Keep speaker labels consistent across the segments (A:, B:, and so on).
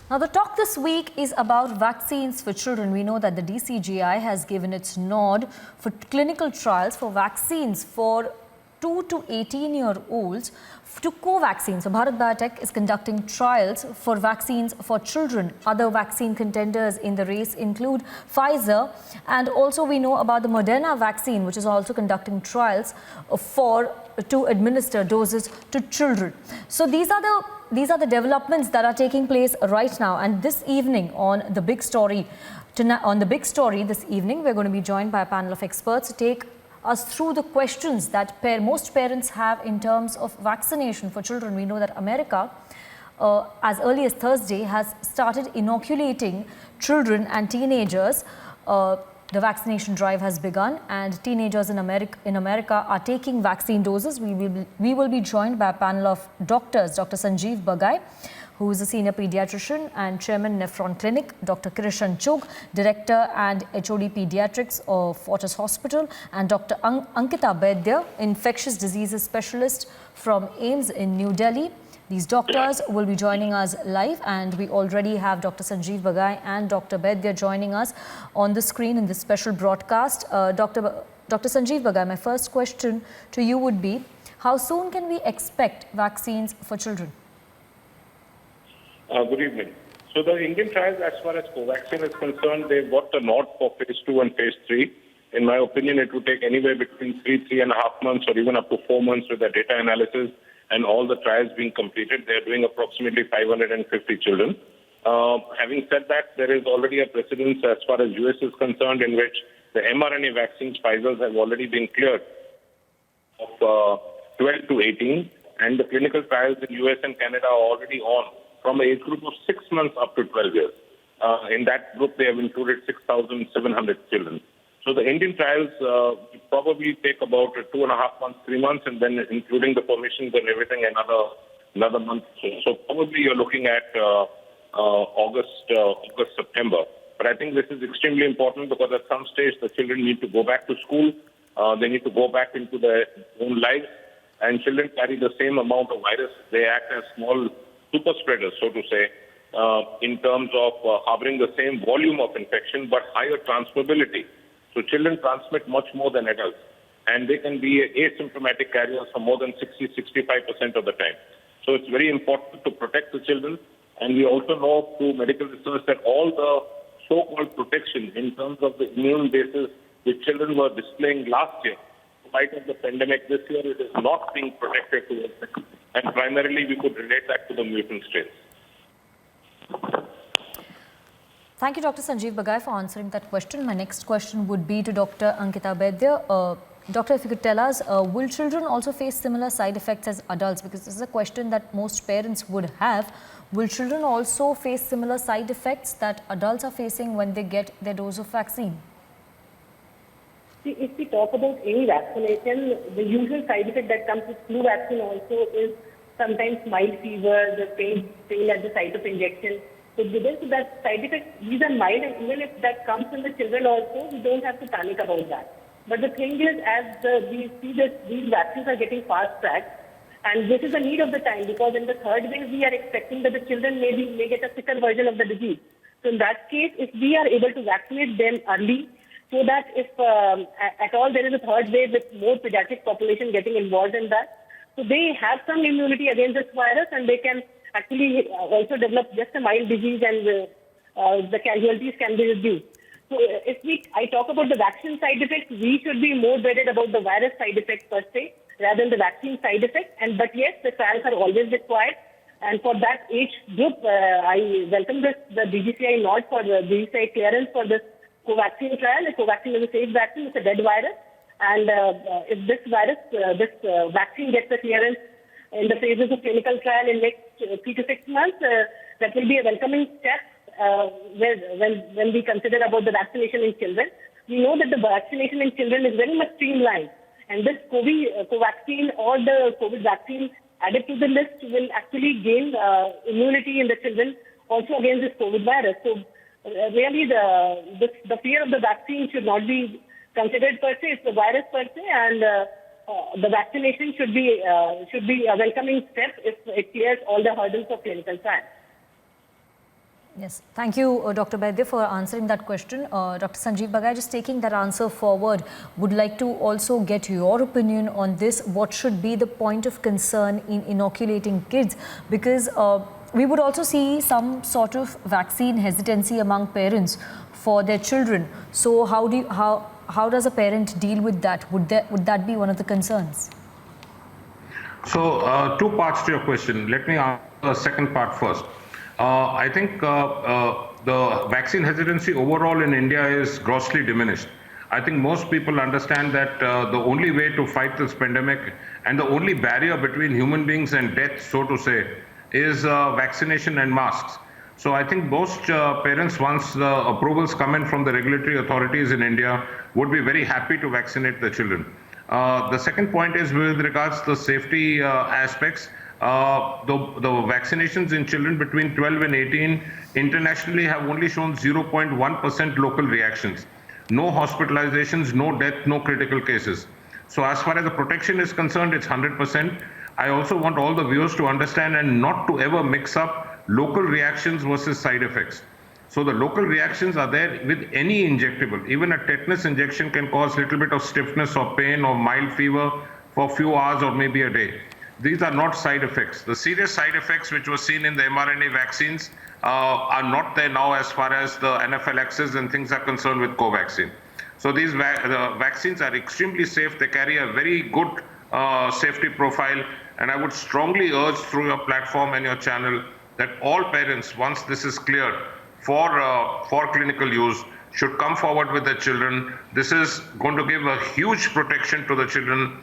A: Now, the talk this week is about vaccines for children. We know that the DCGI has given its nod for clinical trials for vaccines for 2 to 18-year-olds to Covaxin. So, Bharat Biotech is conducting trials for vaccines for children. Other vaccine contenders in the race include Pfizer, and also we know about the Moderna vaccine, which is also conducting trials to administer doses to children. So, these are the developments that are taking place right now. And this evening on the big story, this evening, we're going to be joined by a panel of experts to take us through the questions that most parents have in terms of vaccination for children. We know that America, as early as Thursday, has started inoculating children and teenagers. The vaccination drive has begun, and teenagers in America are taking vaccine doses. We will be joined by a panel of doctors, Dr. Sanjeev Bagai, who is a senior pediatrician and chairman Nephron Clinic, Dr. Krishan Chugh, director and HOD pediatrics of Fortis Hospital, and Dr. Ankita Baidya, infectious diseases specialist from AIIMS in New Delhi. These doctors will be joining us live, and we already have Dr. Sanjeev Bagai and Dr. Baidya joining us on the screen in this special broadcast. Dr. Sanjeev Bagai, my first question to you would be, how soon can we expect vaccines for children?
B: Good evening. So the Indian trials, as far as Covaxin is concerned, they've got the nod for phase 2 and phase 3. In my opinion, it would take anywhere between 3.5 months or even up to 4 months with the data analysis and all the trials being completed. They're doing approximately 550 children. Having said that, there is already a precedence as far as US is concerned, in which the mRNA vaccines, Pfizer's, have already been cleared of 12 to 18, and the clinical trials in US and Canada are already on from an age group of 6 months up to 12 years. In that group, they have included 6,700 children. So the Indian trials probably take about 2.5 months, 3 months, and then including the permissions and everything, another month. So probably you're looking at August, September. But I think this is extremely important because at some stage the children need to go back to school. They need to go back into their own lives. And children carry the same amount of virus. They act as small super spreaders, so to say, in terms of harboring the same volume of infection but higher transmissibility. So children transmit much more than adults, and they can be asymptomatic carriers for more than 60-65% of the time. So it's very important to protect the children, and we also know through medical research that all the so-called protection in terms of the immune basis which children were displaying last year, in spite of the pandemic this year, it is not being protected towards it. And primarily, we could relate that to the mutant strains.
A: Thank you, Dr. Sanjeev Bagai, for answering that question. My next question would be to Dr. Ankita Baidya. Doctor, if you could tell us, will children also face similar side effects as adults? Because this is a question that most parents would have. Will children also face similar side effects that adults are facing when they get their dose of vaccine?
C: If we talk about any vaccination, the usual side effect that comes with flu vaccine also is sometimes mild fever, the pain at the site of injection. So because that side effect, these are mild, and even if that comes in the children also, we don't have to panic about that. But the thing is, as we see that these vaccines are getting fast-tracked, and this is the need of the time, because in the third wave, we are expecting that the children may get a sicker version of the disease. So in that case, if we are able to vaccinate them early, so that if at all there is a third wave with more pediatric population getting involved in that, so they have some immunity against this virus, and they can actually also develop just a mild disease, and the casualties can be reduced. So if I talk about the vaccine side effects, we should be more worried about the virus side effects per se, rather than the vaccine side effects. But yes, the trials are always required. And for that age group, I welcome the DCGI nod for the DCGI clearance for this Covaxin trial. The Covaxin is a safe vaccine, it's a dead virus. And if this vaccine gets a clearance in the phases of clinical trial in next 3 to 6 months, that will be a welcoming step when we consider about the vaccination in children. We know that the vaccination in children is very much streamlined. And this Covaxin or the COVID vaccine added to the list will actually gain immunity in the children also against this COVID virus. So really the fear of the vaccine should not be considered per se. It's the virus per se, and the vaccination should be a welcoming step if it clears all the hurdles of clinical trials.
A: Yes, thank you, Dr. Baidya, for answering that question. Dr. Sanjeev Bagai, just taking that answer forward, would like to also get your opinion on this. What should be the point of concern in inoculating kids? Because we would also see some sort of vaccine hesitancy among parents for their children. So how does a parent deal with that? Would that be one of the concerns?
D: So, two parts to your question. Let me answer the second part first. I think the vaccine hesitancy overall in India is grossly diminished. I think most people understand that the only way to fight this pandemic and the only barrier between human beings and death, so to say, is vaccination and masks. So I think most parents, once the approvals come in from the regulatory authorities in India, would be very happy to vaccinate the children. The second point is with regards to the safety aspects. The vaccinations in children between 12 and 18 internationally have only shown 0.1% local reactions. No hospitalizations, no death, no critical cases. So as far as the protection is concerned, it's 100%. I also want all the viewers to understand and not to ever mix up local reactions versus side effects. So the local reactions are there with any injectable. Even a tetanus injection can cause a little bit of stiffness or pain or mild fever for a few hours or maybe a day. These are not side effects. The serious side effects which were seen in the mRNA vaccines are not there now as far as the anaphylaxis and things are concerned with Covaxin. So these vaccines are extremely safe. They carry a very good safety profile. And I would strongly urge through your platform and your channel that all parents, once this is cleared for clinical use, should come forward with their children. This is going to give a huge protection to the children.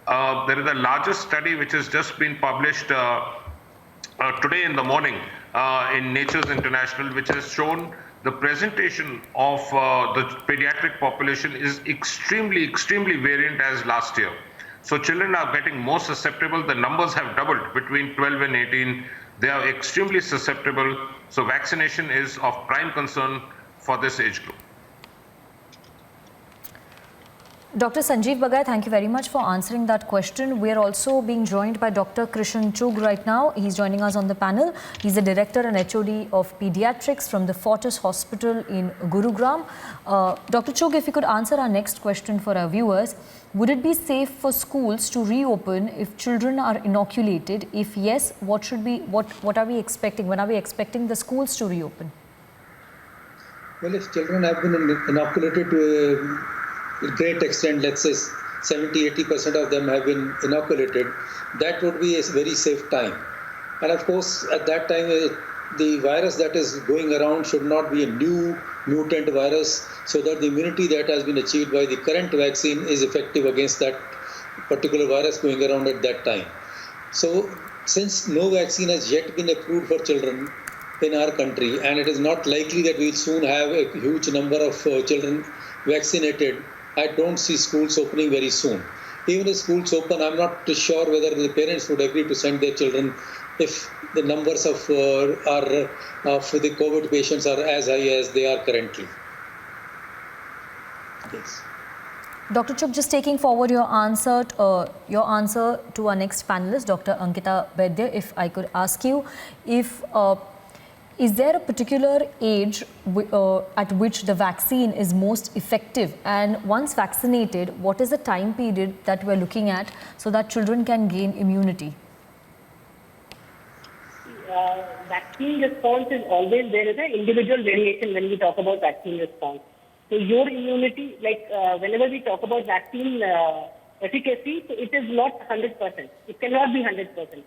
D: There is the largest study which has just been published today in the morning in Nature's International, which has shown the presentation of the pediatric population is extremely variant as last year. So children are getting more susceptible. The numbers have doubled between 12 and 18. They are extremely susceptible. So vaccination is of prime concern for this age group.
A: Dr. Sanjeev Bagai, thank you very much for answering that question. We are also being joined by Dr. Krishan Chugh right now. He's joining us on the panel. He's the Director and HOD of Pediatrics from the Fortis Hospital in Gurugram. Dr. Chugh, if you could answer our next question for our viewers. Would it be safe for schools to reopen if children are inoculated? If yes, what are we expecting? When are we expecting the schools to reopen?
E: Well, if children have been inoculated to a great extent, let's say 70-80% of them have been inoculated, that would be a very safe time. And of course, at that time, the virus that is going around should not be a new mutant virus, so that the immunity that has been achieved by the current vaccine is effective against that particular virus going around at that time. So since no vaccine has yet been approved for children in our country, and it is not likely that we'll soon have a huge number of children vaccinated, I don't see schools opening very soon. Even if schools open, I'm not sure whether the parents would agree to send their children if the numbers of the COVID patients are as high as they are currently. Yes.
A: Dr. Chugh, just taking forward your answer to our next panelist, Dr. Ankita Baidya, if I could ask you, is there a particular age at which the vaccine is most effective? And once vaccinated, what is the time period that we're looking at so that children can gain immunity?
C: Vaccine response is always, there is an individual variation when we talk about vaccine response. So your immunity, like whenever we talk about vaccine efficacy, so it is not 100%. It cannot be 100%.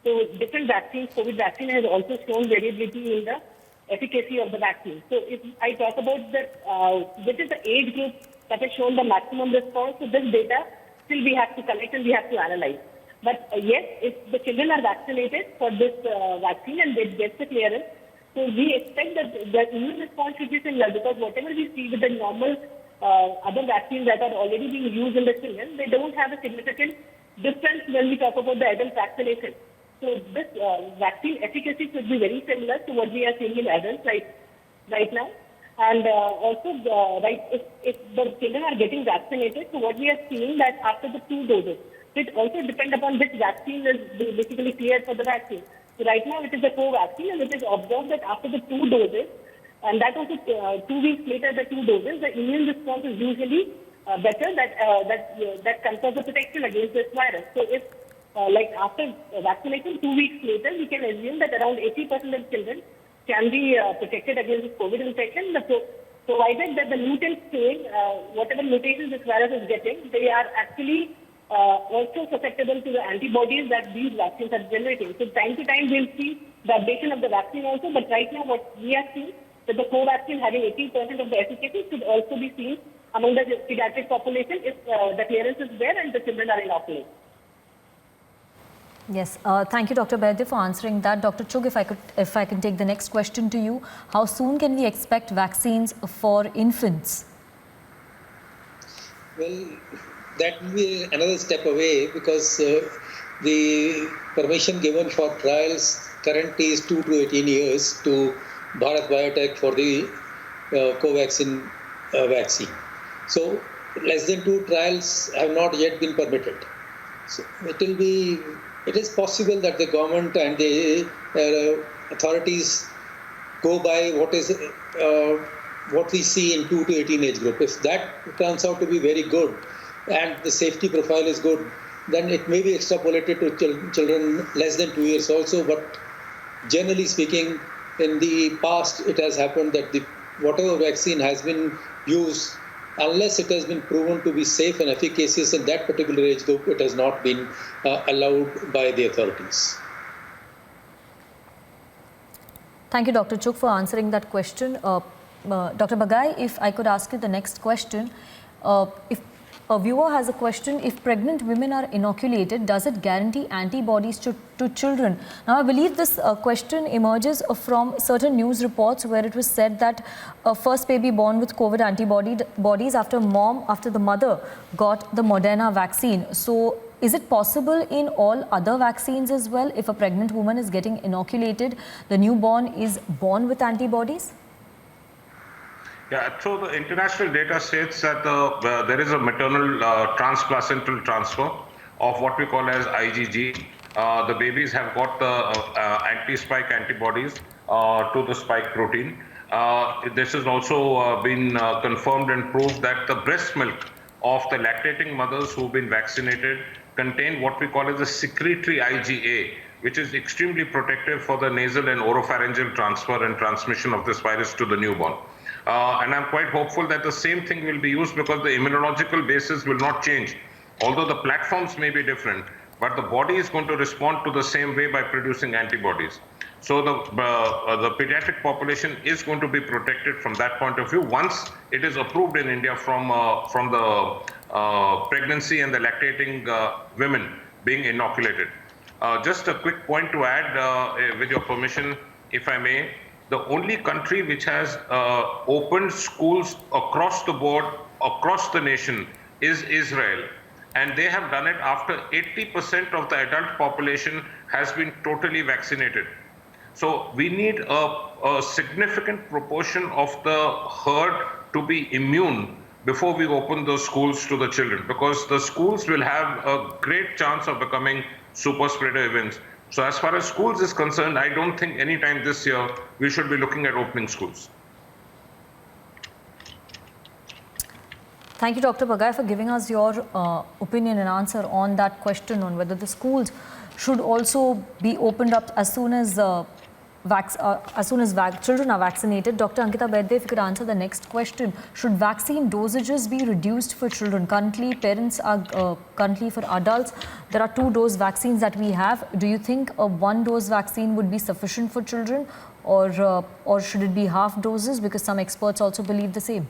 C: So different vaccines, COVID vaccine has also shown variability in the efficacy of the vaccine. So if I talk about which is the age group that has shown the maximum response, so this data still we have to collect and we have to analyze. But yes, if the children are vaccinated for this vaccine and they get the clearance, so we expect that the immune response should be similar, because whatever we see with the normal other vaccines that are already being used in the children, they don't have a significant difference when we talk about the adult vaccination. So this vaccine efficacy should be very similar to what we are seeing in adults right now. And also, if the children are getting vaccinated, so what we are seeing that after the 2 doses, it also depends upon which vaccine is basically cleared for the vaccine. So So right now it is the Covaxin, and it is observed that after the 2 doses, and that also 2 weeks later the 2 doses, the immune response is usually better, that confers the protection against this virus. So if like after vaccination 2 weeks later, we can assume that around 80% of children can be protected against this COVID infection, provided that the mutant strain, whatever mutations this virus is getting, they are actually also susceptible to the antibodies that these vaccines are generating. So time to time we'll see the updation of the vaccine also, but right now what we are seeing that the Covaxin having 80% of the efficacy should also be seen among the pediatric population if the clearance is there and the children are inoculated.
A: Yes, thank you, Dr. Baidya, for answering that. Dr. Chugh, if I can take the next question to you, how soon can we expect vaccines for infants?
E: Well, that will be another step away because the permission given for trials currently is 2 to 18 years to Bharat Biotech for the Covaxin vaccine. So less than 2 trials have not yet been permitted. So it is possible that the government and the authorities go by what we see in 2 to 18 age group. If that turns out to be very good and the safety profile is good, then it may be extrapolated to children less than 2 years also. But generally speaking, in the past, it has happened that whatever vaccine has been used, unless it has been proven to be safe and efficacious in that particular age group, it has not been allowed by the authorities.
A: Thank you, Dr. Chugh, for answering that question. Dr. Bagai, if I could ask you the next question. If a viewer has a question, if pregnant women are inoculated, does it guarantee antibodies to children? Now, I believe this question emerges from certain news reports where it was said that a first baby born with COVID antibodies after the mother got the Moderna vaccine. So, is it possible in all other vaccines as well? If a pregnant woman is getting inoculated, the newborn is born with antibodies?
D: Yeah, so the international data states that there is a maternal transplacental transfer of what we call as IgG. The babies have got the anti-spike antibodies to the spike protein. This has also been confirmed and proved that the breast milk of the lactating mothers who've been vaccinated contain what we call as a secretory IgA, which is extremely protective for the nasal and oropharyngeal transfer and transmission of this virus to the newborn. And I'm quite hopeful that the same thing will be used because the immunological basis will not change. Although the platforms may be different, but the body is going to respond to the same way by producing antibodies. So the pediatric population is going to be protected from that point of view once it is approved in India from the pregnancy and the lactating women being inoculated. Just a quick point to add, with your permission, if I may. The only country which has opened schools across the board, across the nation, is Israel. And they have done it after 80% of the adult population has been totally vaccinated. So we need a significant proportion of the herd to be immune before we open those schools to the children, because the schools will have a great chance of becoming super spreader events. So as far as schools is concerned, I don't think anytime this year we should be looking at opening schools.
A: Thank you, Dr. Bagai, for giving us your opinion and answer on that question on whether the schools should also be opened up as soon as children are vaccinated. Dr. Ankita Baidya, if you could answer the next question. Should vaccine dosages be reduced for children? Currently, parents are currently for adults. There are 2-dose vaccines that we have. Do you think a 1-dose vaccine would be sufficient for children, or should it be half doses? Because some experts also believe the same.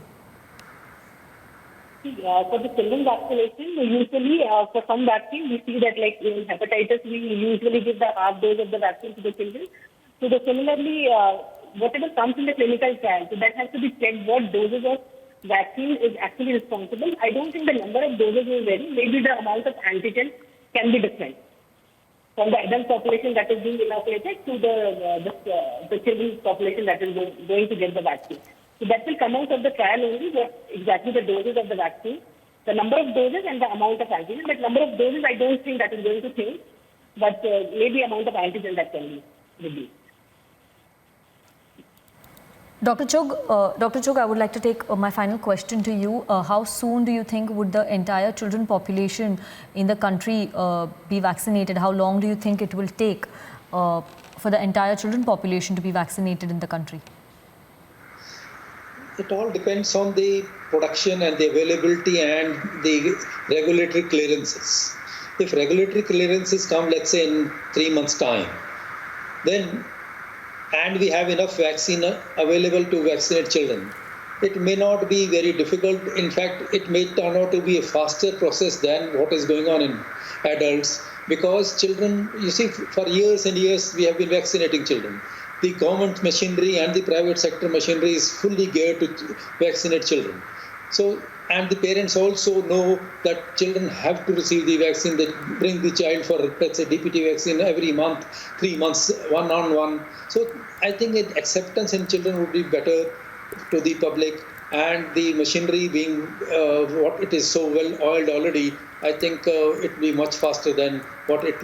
C: For the children vaccination, usually for some vaccines, we see that like in hepatitis, we usually give the half dose of the vaccine to the children. So similarly, whatever comes in the clinical trial, so that has to be checked what doses of vaccine is actually responsible. I don't think the number of doses will vary. Maybe the amount of antigen can be different from the adult population that is being inoculated to the children's population that is going to get the vaccine. So that will come out of the trial only, what exactly the doses of the vaccine, the number of doses and the amount of antigen. But number of doses, I don't think that is going to change, but maybe amount of antigen that can be. reduced.
A: Dr. Chugh, I would like to take my final question to you. How soon do you think would the entire children population in the country be vaccinated? How long do you think it will take for the entire children population to be vaccinated in the country?
E: It all depends on the production and the availability and the regulatory clearances. If regulatory clearances come, let's say in 3 months' time, then and we have enough vaccine available to vaccinate children, it may not be very difficult. In fact, it may turn out to be a faster process than what is going on in adults, because children, you see, for years and years we have been vaccinating children. The government machinery and the private sector machinery is fully geared to vaccinate children. So, and the parents also know that children have to receive the vaccine. They bring the child for, let's say, DPT vaccine every month, 3 months, one-on-one. So I think acceptance in children would be better to the public, and the machinery being what it is so well oiled already, I think it will be much faster than what it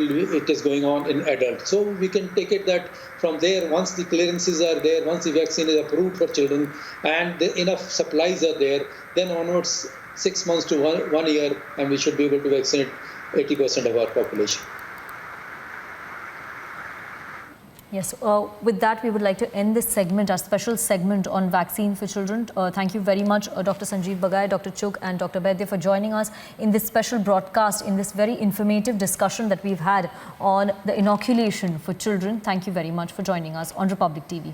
E: is going on in adults. So we can take it that from there, once the clearances are there, once the vaccine is approved for children and enough supplies are there, then onwards 6 months to 1 year, and we should be able to vaccinate 80% of our population.
A: Yes, with that we would like to end this segment, our special segment on vaccine for children. Thank you very much Dr. Sanjeev Bagai, Dr. Chugh and Dr. Vaidya for joining us in this special broadcast, in this very informative discussion that we've had on the inoculation for children. Thank you very much for joining us on Republic TV.